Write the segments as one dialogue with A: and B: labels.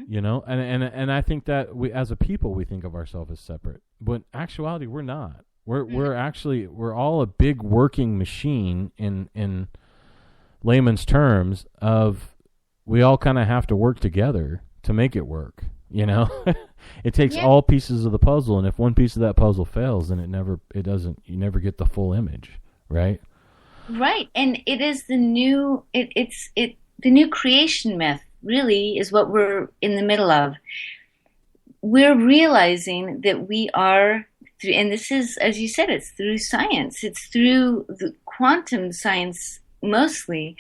A: You know, and I think that we, as a people, we think of ourselves as separate, but in actuality, we're not. We're all a big working machine in layman's terms of we all kind of have to work together to make it work. You know, it takes
B: Yeah.
A: all pieces of the puzzle, and if one piece of that puzzle fails, then it doesn't. You never get the full image, right?
B: Right. And it is the new creation myth really is what we're in the middle of. We're realizing that we are through, and this is, as you said, it's through science. It's through the quantum science mostly.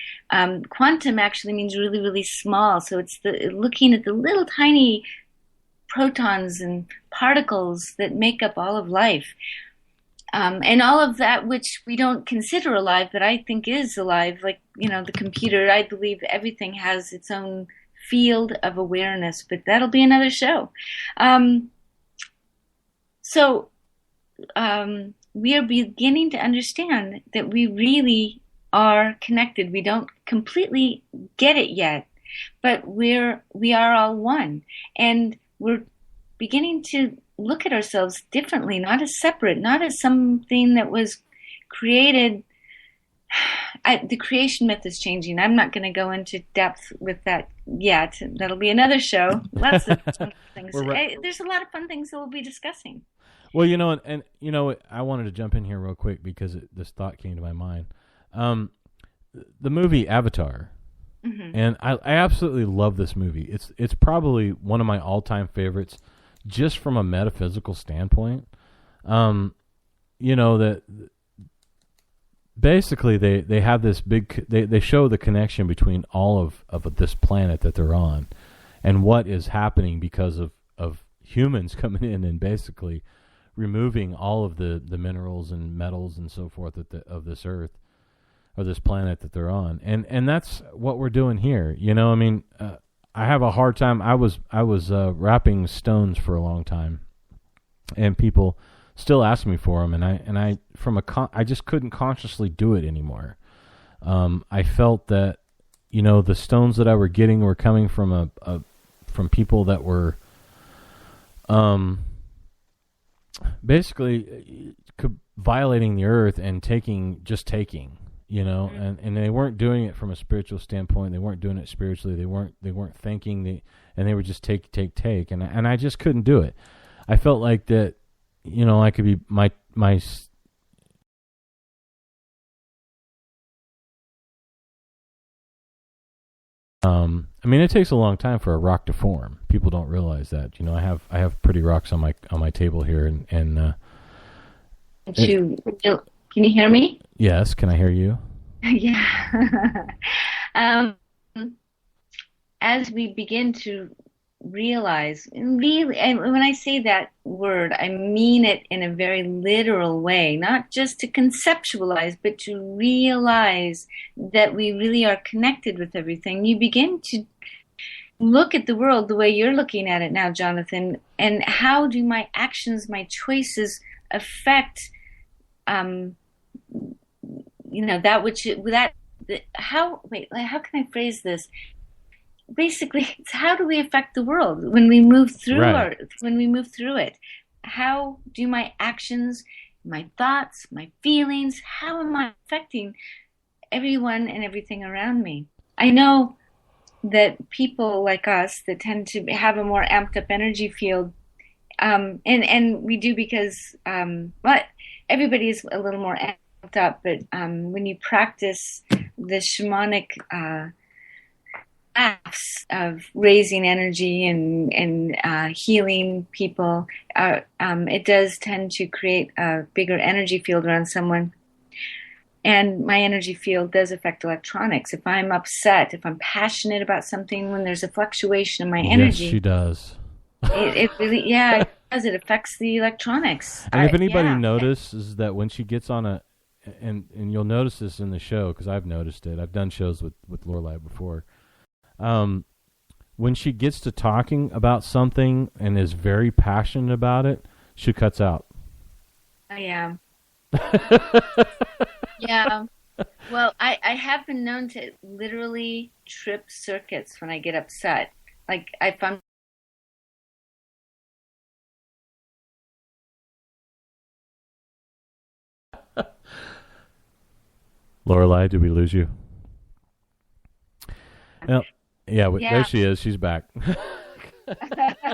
B: Quantum actually means really, really small. So it's looking at the little tiny protons and particles that make up all of life. And all of that which we don't consider alive, but I think is alive, like, the computer. I believe everything has its own field of awareness, but that'll be another show. Um, so we are beginning to understand that we really are connected. We don't completely get it yet, but we are all one, and we're beginning to look at ourselves differently, not as separate, not as something that was created. The creation myth is changing. I'm not going to go into depth with that yet. That'll be another show. Lots of fun things. There's a lot of fun things that we'll be discussing.
A: Well, and I wanted to jump in here real quick because this thought came to my mind. The movie Avatar, and I absolutely love this movie. It's probably one of my all-time favorites, just from a metaphysical standpoint. That basically they have this big. They show the connection between all of this planet that they're on, and what is happening because of humans coming in and basically removing all of the minerals and metals and so forth of this earth or this planet that they're on, and that's what we're doing here. I have a hard time. I was wrapping stones for a long time, and people still ask me for them, and I just couldn't consciously do it anymore. I felt that the stones that I were getting were coming from from people that were basically violating the earth and taking, and they weren't doing it from a spiritual standpoint. They weren't doing it spiritually. They weren't thinking, and they were just take, and I just couldn't do it. I felt like that, I could be my. It takes a long time for a rock to form. People don't realize that. I have pretty rocks on my table here, and
B: Can you hear me?
A: Yes, can I hear you?
B: Yeah. um, as we begin to realize, really, and when I say that word, I mean it in a very literal way, not just to conceptualize, but to realize that we really are connected with everything. You begin to look at the world the way you're looking at it now, Jonathan, and how do my actions, my choices affect how can I phrase this? Basically, it's how do we affect the world when we move through
A: Right.
B: it? How do my actions, my thoughts, my feelings, how am I affecting everyone and everything around me? I know that people like us that tend to have a more amped up energy field, and we do because everybody is a little more amped up, but when you practice the shamanic acts of raising energy and healing people, it does tend to create a bigger energy field around someone. And my energy field does affect electronics. If I'm upset, if I'm passionate about something, when there's a fluctuation in my energy,
A: Yes, she does.
B: it really, yeah, it does. It affects the electronics.
A: And if anybody
B: Yeah.
A: notices that when she gets on and you'll notice this in the show because I've noticed it. I've done shows with Lorelai before. When she gets to talking about something and is very passionate about it, she cuts out.
B: Yeah. Yeah. Well, I have been known to literally trip circuits when I get upset. Like I found
A: Lorelei, did we lose you? Well, yeah, there
B: yeah.
A: she is. She's back.
B: Did I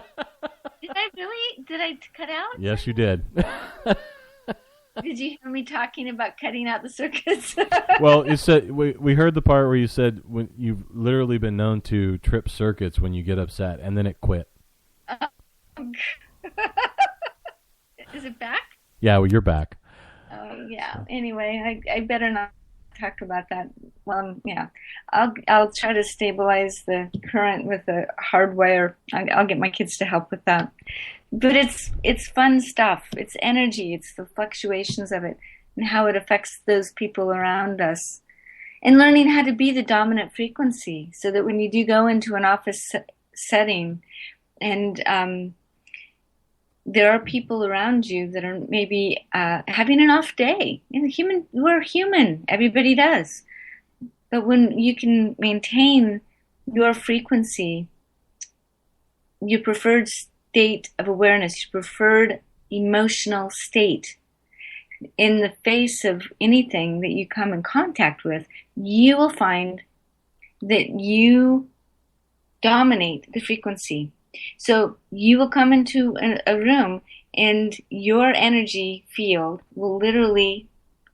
B: really? Did I cut out?
A: Yes, you did.
B: Did you hear me talking about cutting out the circuits?
A: Well, it said we heard the part where you said when you've literally been known to trip circuits when you get upset, and then it quit.
B: Is it back?
A: Yeah, well, you're back.
B: Oh yeah. Anyway, I better not talk about that. Well, yeah, I'll try to stabilize the current with the hardwire. I'll get my kids to help with that. But it's fun stuff. It's energy. It's the fluctuations of it and how it affects those people around us. And learning how to be the dominant frequency so that when you do go into an office setting and there are people around you that are maybe having an off day. We're human. Everybody does. But when you can maintain your frequency, your preferred state of awareness, your preferred emotional state, in the face of anything that you come in contact with, you will find that you dominate the frequency. So you will come into a room and your energy field will literally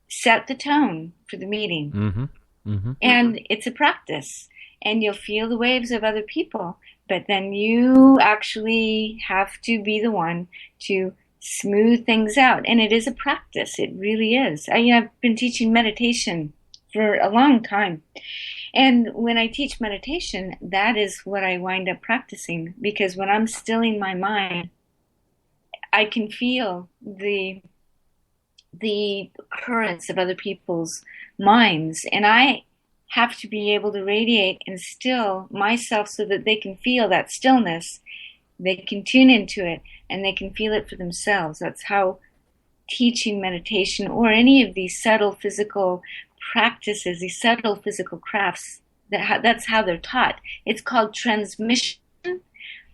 B: set the tone for the meeting.
A: Mm-hmm. Mm-hmm.
B: And it's a practice. And you'll feel the waves of other people, but then you actually have to be the one to smooth things out. And it is a practice. It really is. I've been teaching meditation for a long time. And when I teach meditation, that is what I wind up practicing, because when I'm stilling my mind, I can feel the currents of other people's minds, and I have to be able to radiate and still myself so that they can feel that stillness. They can tune into it and they can feel it for themselves. That's how teaching meditation or any of these subtle physical practices, these subtle physical crafts, that's how they're taught. It's called transmission.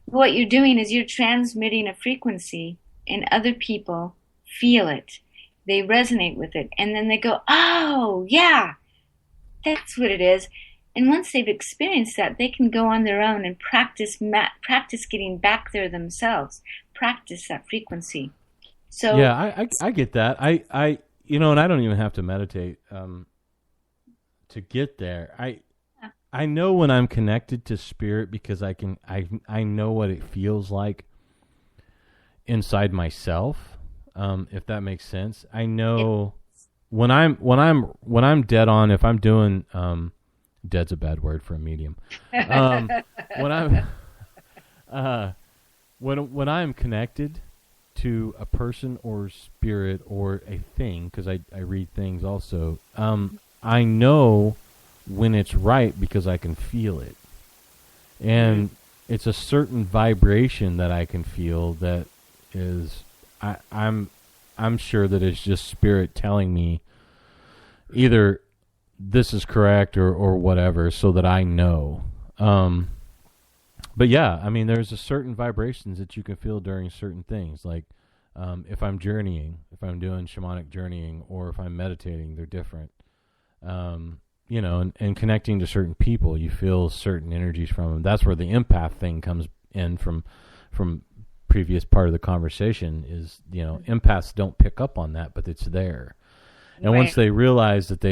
B: What you're doing is you're transmitting a frequency and other people feel it. They resonate with it. And then they go, oh, yeah, that's what it is. And once they've experienced that, they can go on their own and practice getting back there themselves, practice that frequency. So
A: yeah, I get that. I and I don't even have to meditate to get there. I know when I'm connected to spirit because I know what it feels like inside myself. If that makes sense. I know when I'm dead on, if I'm doing dead's a bad word for a medium. When I'm connected to a person or spirit or a thing, because I read things also, I know when it's right because I can feel it. And it's a certain vibration that I can feel that is, I'm sure that it's just spirit telling me either this is correct or whatever, so that I know. But yeah, I mean, there's a certain vibrations that you can feel during certain things. Like if I'm journeying, if I'm doing shamanic journeying, or if I'm meditating, they're different. And connecting to certain people, you feel certain energies from them. That's where the empath thing comes in from previous part of the conversation is, empaths don't pick up on that, but it's there. And once they realize that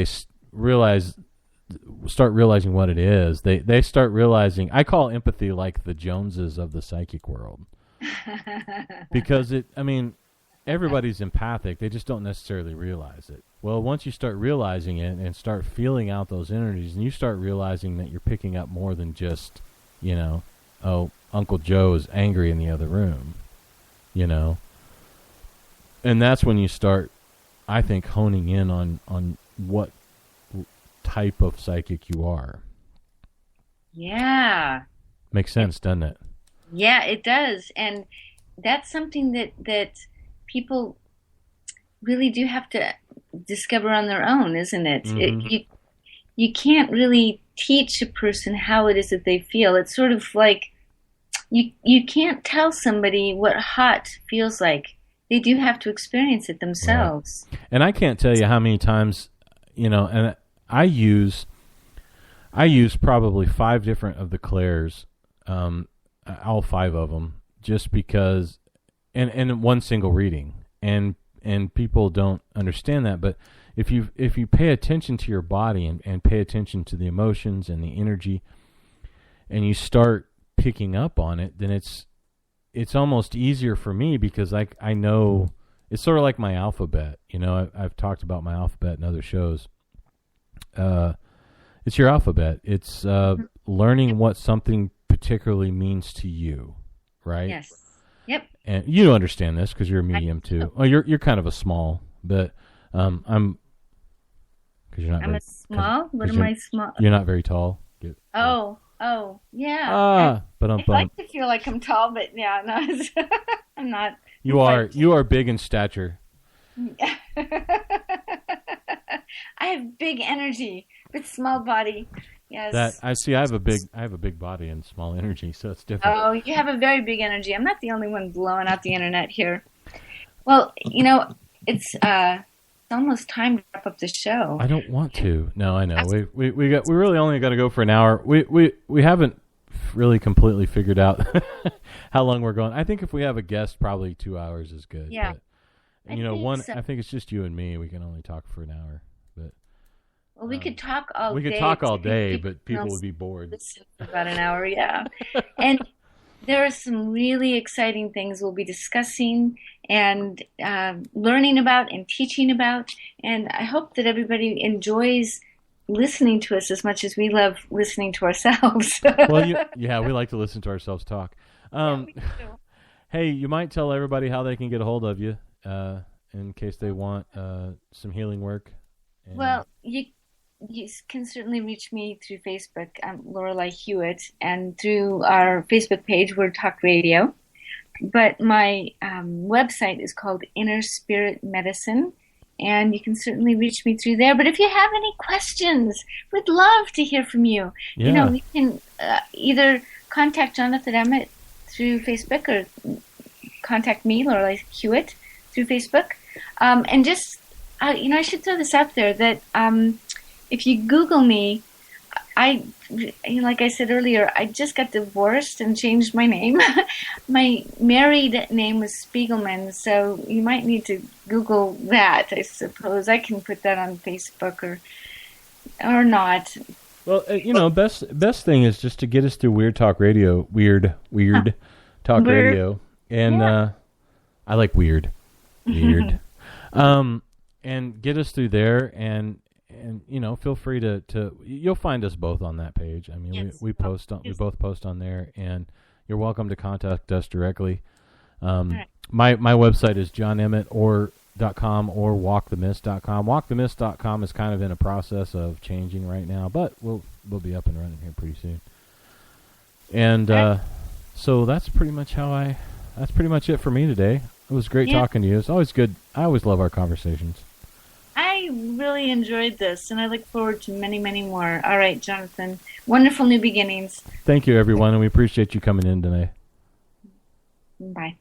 A: start realizing what it is, they start realizing, I call empathy like the Joneses of the psychic world. Because everybody's empathic, they just don't necessarily realize it. Well, once you start realizing it and start feeling out those energies, and you start realizing that you're picking up more than just, Uncle Joe is angry in the other room, and that's when you start, I think, honing in on what type of psychic you are.
B: Yeah.
A: Makes sense, doesn't it?
B: Yeah, it does. And that's something that people really do have to discover on their own, isn't it?
A: Mm-hmm.
B: You can't really teach a person how it is that they feel. It's sort of like You can't tell somebody what hot feels like. They do have to experience it
A: Right.
B: themselves.
A: And I can't tell you how many times, and I use probably 5 different of the clairs, all 5 of them, just because, and one single reading, and people don't understand that. But if you pay attention to your body and pay attention to the emotions and the energy, and you start picking up on it, then it's almost easier for me, because I know it's sort of like my alphabet. I've talked about my alphabet in other shows. It's your alphabet. It's learning what something particularly means to you, right?
B: Yes. Yep.
A: And you understand this because you're a medium too. Oh, you're kind of a small, but I'm because you're not.
B: I'm a small. What am I small?
A: You're not very tall.
B: Oh, yeah.
A: But
B: I like to feel like I'm tall, but yeah, no, I'm not.
A: You are big in stature.
B: I have big energy, but small body. Yes.
A: That I see. I have a big body and small energy, so it's different.
B: Oh, you have a very big energy. I'm not the only one blowing out the internet here. Well, it's almost time to wrap up the show.
A: I don't want to. No, I know. We really only got to go for an hour. We haven't really completely figured out how long we're going. I think if we have a guest, probably 2 hours is good.
B: Yeah.
A: But, and
B: so.
A: I think it's just you and me. We can only talk for an hour. But
B: well, we could talk all day.
A: We could talk all day, but people would be bored.
B: Listen for about an hour, yeah. And there are some really exciting things we'll be discussing and learning about and teaching about. And I hope that everybody enjoys listening to us as much as we love listening to ourselves.
A: Well, we like to listen to ourselves talk. Hey, you might tell everybody how they can get a hold of you in case they want some healing work.
B: Well, you can certainly reach me through Facebook. I'm Lorelei Hewitt, and through our Facebook page, Wyrd Talk Radio. But my website is called Inner Spirit Medicine, and you can certainly reach me through there. But if you have any questions, we'd love to hear from you.
A: Yeah.
B: You can either contact Jonathan Emmett through Facebook or contact me, Lorelei Hewitt, through Facebook. And just, I should throw this out there that if you Google me, like I said earlier, I just got divorced and changed my name. My married name was Spiegelman, so you might need to Google that, I suppose. I can put that on Facebook or not.
A: Well, best thing is just to get us through Wyrd Talk Radio, Wyrd Talk Radio, and I like weird, and get us through there, and feel free to you'll find us both on that page. I mean, yes. we both post on there, and you're welcome to contact us directly. Right. My website is johnemmett.com or walkthemist.com. Walkthemist.com is kind of in a process of changing right now, but we'll be up and running here pretty soon. And so that's pretty much it for me today. It was great talking to you. It's always good. I always love our conversations.
B: I really enjoyed this, and I look forward to many, many more. All right, Jonathan. Wonderful new beginnings.
A: Thank you, everyone, and we appreciate you coming in today.
B: Bye.